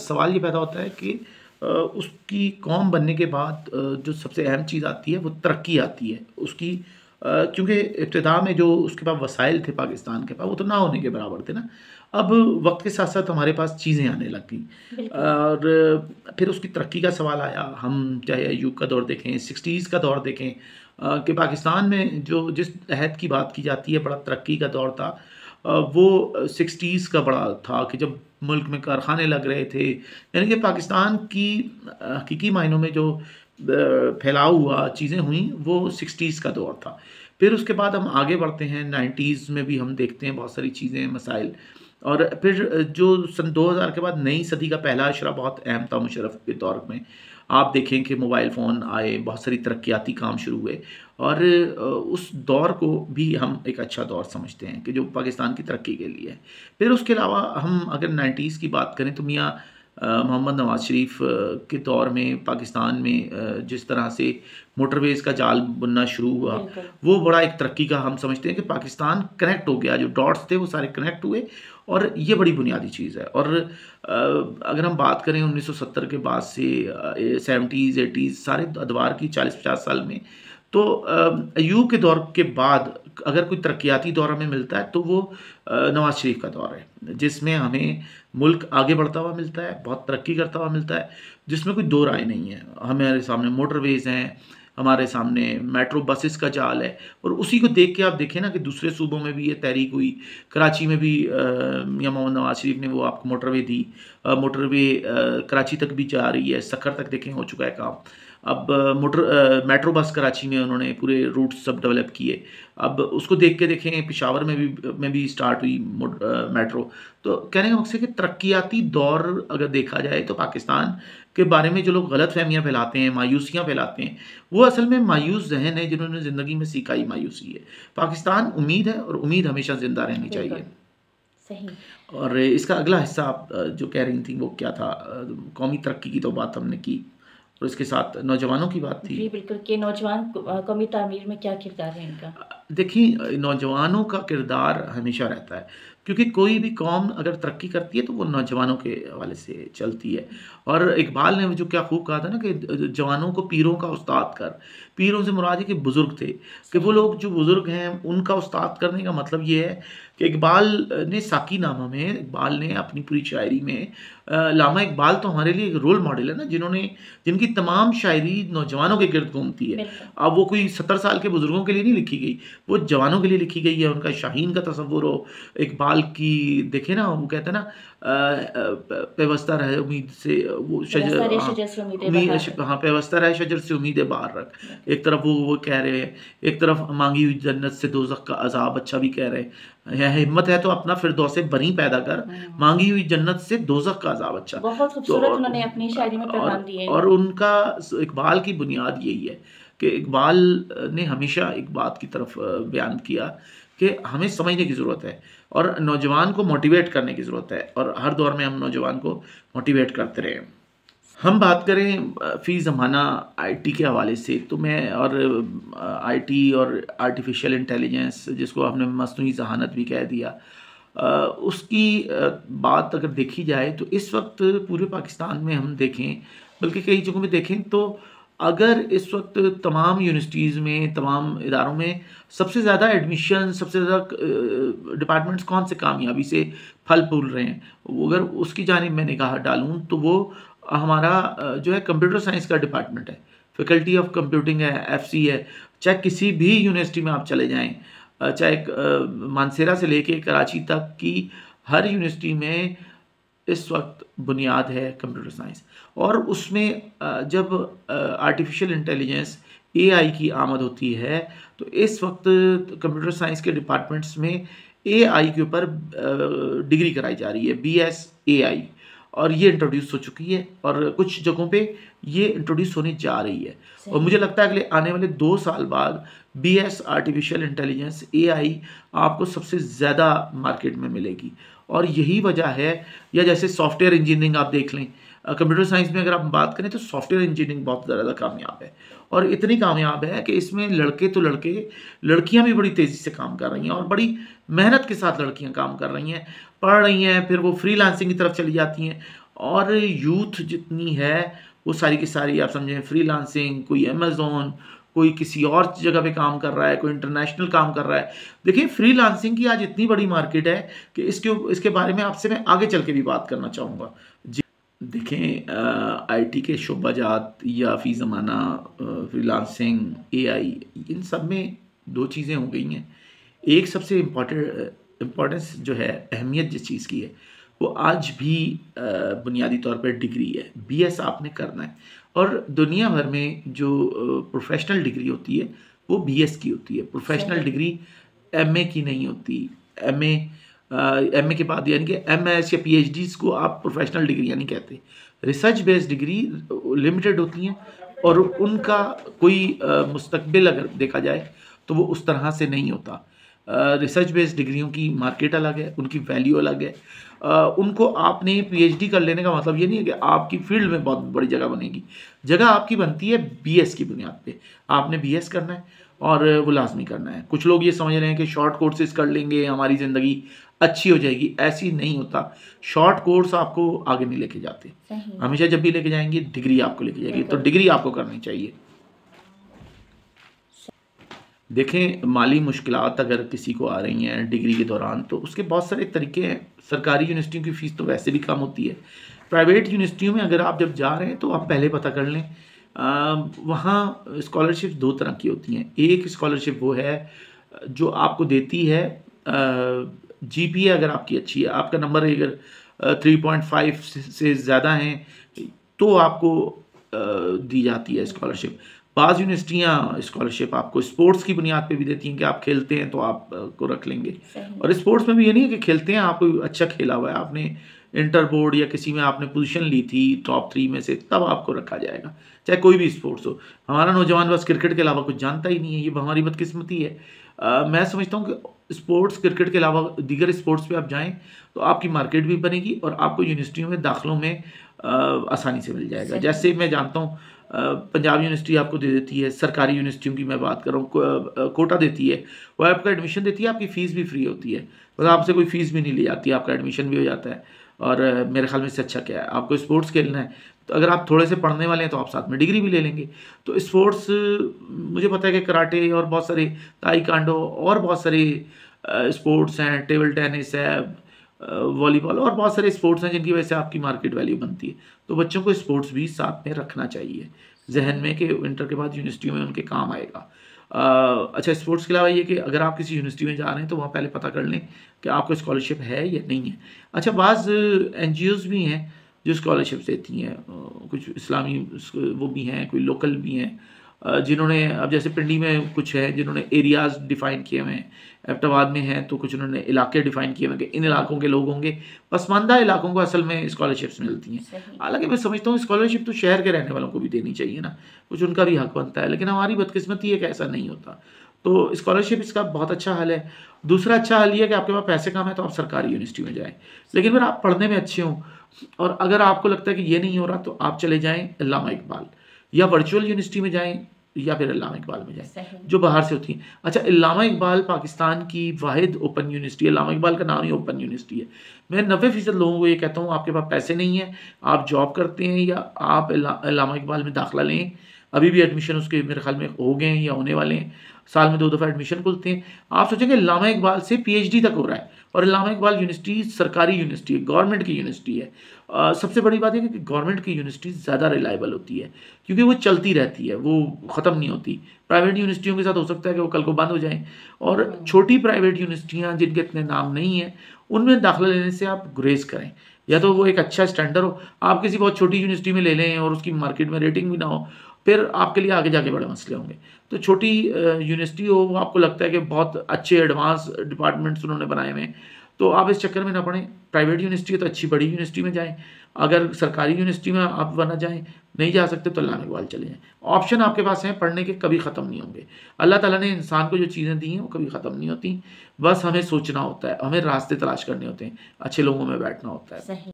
सवाल ये पैदा होता है कि उसकी कौम बनने के बाद जो सबसे अहम चीज़ आती है वो तरक्की आती है उसकी। क्योंकि इब्तिदा में जो उसके पास वसाइल थे पाकिस्तान के पास वो तो ना होने के बराबर थे ना। अब वक्त के साथ साथ हमारे पास चीज़ें आने लग गई बिल्कुल। और फिर उसकी तरक्की का सवाल आया। हम चाहे अयूब का दौर देखें, 60s का दौर देखें, कि पाकिस्तान में जो जिस अहद की बात की जाती है बड़ा तरक्की का दौर था, वो 60s का बड़ा था कि जब मुल्क में कारखाने लग रहे थे, यानी कि पाकिस्तान की हकीकी मायनों में जो फैलाव हुआ, चीज़ें हुई, वो 60s का दौर था। फिर उसके बाद हम आगे बढ़ते हैं, 90s में भी हम देखते हैं बहुत सारी चीज़ें, मसाइल। और फिर जो सन 2000 के बाद नई सदी का पहला अशरा बहुत अहम था मुशर्रफ के दौर में। आप देखें कि मोबाइल फ़ोन आए, बहुत सारी तरक्याती काम शुरू हुए और उस दौर को भी हम एक अच्छा दौर समझते हैं कि जो पाकिस्तान की तरक्की के लिए है। फिर उसके अलावा हम अगर 90s की बात करें तो मियाँ मोहम्मद नवाज़ शरीफ के दौर में पाकिस्तान में जिस तरह से मोटरवेज़ का जाल बुनना शुरू हुआ, बिल्कुल। वो बड़ा एक तरक्की का हम समझते हैं कि पाकिस्तान कनेक्ट हो गया, जो डॉट्स थे वो सारे कनेक्ट हुए और ये बड़ी बुनियादी चीज़ है। और अगर हम बात करें 1970 के बाद से 70s 80s सारे अदवार की 40-50 साल में, तो अय्यूब के दौर के बाद अगर कोई तरक्याती दौर हमें मिलता है तो वो नवाज़ शरीफ का दौर है, जिसमें हमें मुल्क आगे बढ़ता हुआ मिलता है, बहुत तरक्की करता हुआ मिलता है, जिसमें कोई दो राय नहीं है। हमारे सामने मोटरवेज़ हैं, हमारे सामने मेट्रो बसेस का जाल है और उसी को देख के आप देखें ना कि दूसरे सूबों में भी ये तहरीक हुई। कराची में भी मियां मोहम्मद नवाज शरीफ ने वो आपको मोटरवे दी। मोटरवे कराची तक भी जा रही है, सखर तक देखें हो चुका है काम। अब मेट्रो बस कराची में उन्होंने पूरे रूट सब डेवलप किए। अब उसको देख के देखें पेशावर में भी स्टार्ट हुई मेट्रो। तो कहने का मकसद है कि तरक्याती दौर अगर देखा जाए तो पाकिस्तान के बारे में जो लोग गलत फहमियाँ फैलाते हैं, मायूसियाँ फैलाते हैं, वो असल में मायूस ज़हन है जिन्होंने ज़िंदगी में सीखा ही मायूसी है। पाकिस्तान उम्मीद है और उम्मीद हमेशा ज़िंदा रहनी बिल्कुल। चाहिए। सही। और इसका अगला हिस्सा आप जो कह रही थी वो क्या था? कौमी तरक्की की तो बात हमने की और इसके साथ नौजवानों की बात थी। जी, बिल्कुल कि नौजवान कौमी तामीर में क्या किरदार है इनका? देखिए नौजवानों का किरदार हमेशा रहता है क्योंकि कोई भी कौम अगर तरक्की करती है तो वो नौजवानों के हवाले से चलती है। और इकबाल ने जो क्या खूब कहा था ना कि जवानों को पीरों का उस्ताद कर। पीरों से मुराद है कि बुज़ुर्ग थे, कि वो सही। लोग जो बुज़ुर्ग हैं उनका उस्ताद करने का मतलब ये है कि इकबाल ने साकी नामा में इकबाल ने अपनी पूरी शायरी में लामा इकबाल तो हमारे लिए एक रोल मॉडल है ना, जिनकी तमाम शायरी नौजवानों के गिर्द घूमती है। बिल्कुल। अब वो कोई 70 साल के बुज़ुर्गों के लिए नहीं लिखी गई, वो जवानों के लिए लिखी गई है। उनका शाहीन का तसव्वुर हो, इकबाल की देखें ना, वो कहते हैं ना पेवस्ता रहे उम्मीद से वो शजर, व्यवस्था रहे हाँ, शजर से उम्मीदें बहार रख। हाँ, पेवस्ता रहे शजर से उम्मीदें बाहर रख। बिल्कुल। एक तरफ वो कह रहे हैं, एक तरफ मांगी हुई जन्नत से दोज़ख का अज़ाब अच्छा भी कह रहे हैं। है हिम्मत है तो अपना फिरदौसे बनी पैदा कर, हुँ। मांगी हुई जन्नत से दोज़ख का अज़ाब अच्छा। बहुत तो खूबसूरत उन्होंने अपनी शायरी में पैगाम दिए। और उनका इकबाल की बुनियाद यही है कि इकबाल ने हमेशा एक बात की तरफ बयान किया कि हमें समझने की ज़रूरत है और नौजवान को मोटिवेट करने की ज़रूरत है और हर दौर में हम नौजवान को मोटिवेट करते रहें। हम बात करें फ़ी ज़माना आईटी के हवाले से तो मैं और आईटी और आर्टिफ़िशियल इंटेलिजेंस जिसको हमने मस्नूई ज़हानत भी कह दिया, उसकी बात अगर देखी जाए तो इस वक्त पूरे पाकिस्तान में हम देखें, बल्कि कई जगहों में देखें तो अगर इस वक्त तमाम यूनिवर्सिटीज़ में, तमाम इदारों में सबसे ज़्यादा एडमिशन, सबसे ज़्यादा डिपार्टमेंट्स कौन से कामयाबी से फल फूल रहे हैं, वो अगर उसकी जानिब मैं निगाह डालूँ तो वो हमारा जो है कंप्यूटर साइंस का डिपार्टमेंट है। फैकल्टी ऑफ कंप्यूटिंग है, एफसी है। चाहे किसी भी यूनिवर्सिटी में आप चले जाएँ, चाहे मानसेरा से लेके कराची तक की हर यूनिवर्सिटी में इस वक्त बुनियाद है कंप्यूटर साइंस। और उसमें जब आर्टिफिशियल इंटेलिजेंस एआई की आमद होती है तो इस वक्त कंप्यूटर साइंस के डिपार्टमेंट्स में एआई के ऊपर डिग्री कराई जा रही है, बीएस एआई, और ये इंट्रोड्यूस हो चुकी है और कुछ जगहों पे ये इंट्रोड्यूस होने जा रही है। और सही। मुझे लगता है अगले आने वाले 2 साल बाद बीएस आर्टिफिशियल इंटेलिजेंस एआई आपको सबसे ज़्यादा मार्केट में मिलेगी और यही वजह है। या जैसे सॉफ्टवेयर इंजीनियरिंग आप देख लें, कंप्यूटर साइंस में अगर आप बात करें तो सॉफ्टवेयर इंजीनियरिंग बहुत ज़्यादा कामयाब है और इतनी कामयाब है कि इसमें लड़के तो लड़के, लड़कियां भी बड़ी तेज़ी से काम कर रही हैं और बिल्कुल। बड़ी मेहनत के साथ लड़कियां काम कर रही हैं, पढ़ रही हैं, फिर वो फ्रीलांसिंग की तरफ चली जाती हैं और यूथ जितनी है वो सारी की सारी आप समझें फ्रीलांसिंग, कोई अमेज़न, कोई किसी और जगह पे काम कर रहा है, कोई इंटरनेशनल काम कर रहा है। देखिए फ्रीलांसिंग की आज इतनी बड़ी मार्केट है कि इसके बारे में आपसे मैं आगे चल के भी बात करना चाहूँगा। जी, देखें आईटी के शोबाजात या फ़ी ज़माना फ्रीलांसिंग, एआई, इन सब में 2 चीज़ें हो गई हैं। एक सबसे इम्पोर्टेंस जो है, अहमियत जिस चीज़ की है, वो आज भी बुनियादी तौर पर डिग्री है। बीएस आपने करना है और दुनिया भर में जो प्रोफ़ेशनल डिग्री होती है, वो बीएस की होती है। प्रोफ़ेशनल सही। डिग्री एमए की नहीं होती। एमए एमए के बाद यानी कि एमएस या पीएचडीज़ को आप प्रोफ़ेशनल डिग्रियाँ नहीं कहते। रिसर्च बेस्ड डिग्री लिमिटेड होती हैं और उनका कोई मुस्तकबिल अगर देखा जाए, तो वो उस तरह से नहीं होता। रिसर्च बेस्ड डिग्रियों की मार्केट अलग है, उनकी वैल्यू अलग है। उनको आपने पीएचडी कर लेने का मतलब ये नहीं है कि आपकी फ़ील्ड में बहुत बड़ी जगह बनेगी। जगह आपकी बनती है बीएस की बुनियाद पे। आपने बीएस करना है और वो लाज़मी करना है। कुछ लोग ये समझ रहे हैं कि शॉर्ट कोर्सेज़ कर लेंगे, हमारी ज़िंदगी अच्छी हो जाएगी, ऐसी नहीं होता। शॉर्ट कोर्स आपको आगे नहीं लेके जाते। सही। हमेशा जब भी लेके जाएँगे, डिग्री आपको लेके जाएगी, तो बिल्कुल। डिग्री आपको करनी चाहिए। देखें, माली मुश्किलात अगर किसी को आ रही हैं डिग्री के दौरान, तो उसके बहुत सारे तरीके हैं। सरकारी यूनिवर्सिटियों की फ़ीस तो वैसे भी कम होती है। प्राइवेट यूनिवर्सिटियों में अगर आप जब जा रहे हैं, तो आप पहले पता कर लें। वहाँ स्कॉलरशिप 2 तरह की होती हैं। एक स्कॉलरशिप वो है जो आपको देती है जीपीए अगर आपकी अच्छी है, आपका नंबर अगर 3.5 से ज़्यादा हैं, तो आपको दी जाती है स्कॉलरशिप। बाज़ यूनिवर्सिटियाँ स्कॉलरशिप आपको स्पोर्ट्स की बुनियाद पे भी देती हैं कि आप खेलते हैं तो आप को रख लेंगे। सही। और स्पोर्ट्स में भी ये नहीं है कि खेलते हैं, आप कोई अच्छा खेला हुआ है, आपने इंटर बोर्ड या किसी में आपने पोजीशन ली थी टॉप 3 में से, तब आपको रखा जाएगा, चाहे कोई भी स्पोर्ट्स हो। हमारा नौजवान बस क्रिकेट के अलावा कुछ जानता ही नहीं है, ये हमारी बदकिस्मती है। मैं समझता हूँ कि स्पोर्ट्स क्रिकेट के अलावा दीगर स्पोर्ट्स पे आप जाएँ, तो आपकी मार्केट भी बनेगी और आपको यूनिवर्सिटियों में दाखिलों में आसानी से मिल जाएगा। सही। जैसे मैं जानता हूँ पंजाब यूनिवर्सिटी आपको दे देती है, सरकारी यूनिवर्सिटियों की मैं बात कर रहा हूँ, कोटा देती है, वो आपका एडमिशन देती है, आपकी फ़ीस भी फ्री होती है। मतलब आपसे कोई फ़ीस भी नहीं ली जाती, आपका एडमिशन भी हो जाता है। और मेरे ख्याल में इससे अच्छा क्या है, आपको स्पोर्ट्स खेलना है, तो अगर आप थोड़े से पढ़ने वाले हैं, तो आप साथ में डिग्री भी ले लेंगे। तो स्पोर्ट्स मुझे पता है कि कराटे और बहुत सारे ताइक्वांडो और बहुत सारे स्पोर्ट्स हैं, टेबल टेनिस है, वॉलीबॉल और बहुत सारे स्पोर्ट्स हैं जिनकी वजह से आपकी मार्केट वैल्यू बनती है। तो बच्चों को स्पोर्ट्स भी साथ में रखना चाहिए ज़हन में कि इंटर के बाद यूनिवर्सिटी में उनके काम आएगा। अच्छा, स्पोर्ट्स के अलावा ये कि अगर आप किसी यूनिवर्सिटी में जा रहे हैं, तो वहाँ पहले पता कर लें कि आपको स्कॉलरशिप है या नहीं है। अच्छा, बाज़ एनजीओज़ भी हैं जो स्कॉलरशिप देती हैं, कुछ इस्लामी वो भी हैं, कोई लोकल भी हैं, जिन्होंने अब जैसे पिंडी में कुछ है जिन्होंने एरियाज़ डिफ़ाइन किए हुए हैं, एबटाबाद में हैं तो कुछ उन्होंने इलाके डिफ़ाइन किए हुए हैं कि इन इलाकों के लोग होंगे। पसमानदा इलाकों को असल में स्कॉलरशिप्स मिलती हैं। सही। हालाँकि मैं समझता हूँ स्कॉलरशिप तो शहर के रहने वालों को भी देनी चाहिए ना, कुछ उनका भी हक बनता है, लेकिन हमारी बदकिस्मती है कि ऐसा नहीं होता। तो स्कॉलरशिप इसका बहुत अच्छा हल है। दूसरा अच्छा हल ये है कि आपके पास पैसे कम है, तो आप सरकारी यूनिवर्सिटी में जाएँ। लेकिन फिर आप पढ़ने में अच्छे हों और अगर आपको लगता है कि ये नहीं हो रहा, तो आप चले जाएँ अल्लामा इकबाल या वर्चुअल यूनिवर्सिटी में जाएँ या फिर अल्लामा इकबाल में जाएँ, सही। जो बाहर से होती हैं। अच्छा, अल्लामा इकबाल पाकिस्तान की वाहिद ओपन यूनिवर्सिटी है, अल्लामा इकबाल का नाम ही ओपन यूनिवर्सिटी है। मैं 90% लोगों को ये कहता हूँ, आपके पास पैसे नहीं हैं, आप जॉब करते हैं या आप अल्लामा इकबाल में दाखिला लें। अभी भी एडमिशन उसके मेरे ख्याल में हो गए हैं या होने वाले हैं, साल में 2 दफ़ा एडमिशन खुलते हैं। आप सोचेंगे अल्लामा इकबाल से पीएचडी तक हो रहा है और अल्लामा इकबाल यूनिवर्सिटी सरकारी यूनिवर्सिटी है, गवर्नमेंट की यूनिवर्सिटी है। सबसे बड़ी बात है कि गवर्नमेंट की यूनिवर्सिटी ज़्यादा रिलायबल होती है क्योंकि वो चलती रहती है, वो ख़त्म नहीं होती। प्राइवेट यूनिवर्सिटियों के साथ हो सकता है कि वो कल को बंद हो जाएँ और छोटी प्राइवेट यूनिवर्सिटियाँ जिनके इतने नाम नहीं हैं, उनमें दाखिला लेने से आप गुरेज़ करें। या तो वो एक अच्छा स्टैंडर्ड हो, आप किसी बहुत छोटी यूनिवर्सिटी में ले लें और उसकी मार्केट में रेटिंग भी ना हो, फिर आपके लिए आगे जाके बड़े मसले होंगे। तो छोटी यूनिवर्सिटी हो, वो आपको लगता है कि बहुत अच्छे एडवांस डिपार्टमेंट्स उन्होंने बनाए हुए हैं, तो आप इस चक्कर में ना पड़ें। प्राइवेट यूनिवर्सिटी है तो अच्छी बड़ी यूनिवर्सिटी में जाएँ। अगर सरकारी यूनिवर्सिटी में आप वरना जाएँ, नहीं जा सकते तो अल्लामा इकबाल चले जाएँ। ऑप्शन आपके पास हैं, पढ़ने के कभी ख़त्म नहीं होंगे। अल्लाह ताला ने इंसान को जो चीज़ें दी हैं, वो कभी ख़त्म नहीं होती। बस हमें सोचना होता है, हमें रास्ते तलाश करने होते हैं, अच्छे लोगों में बैठना होता है। सही।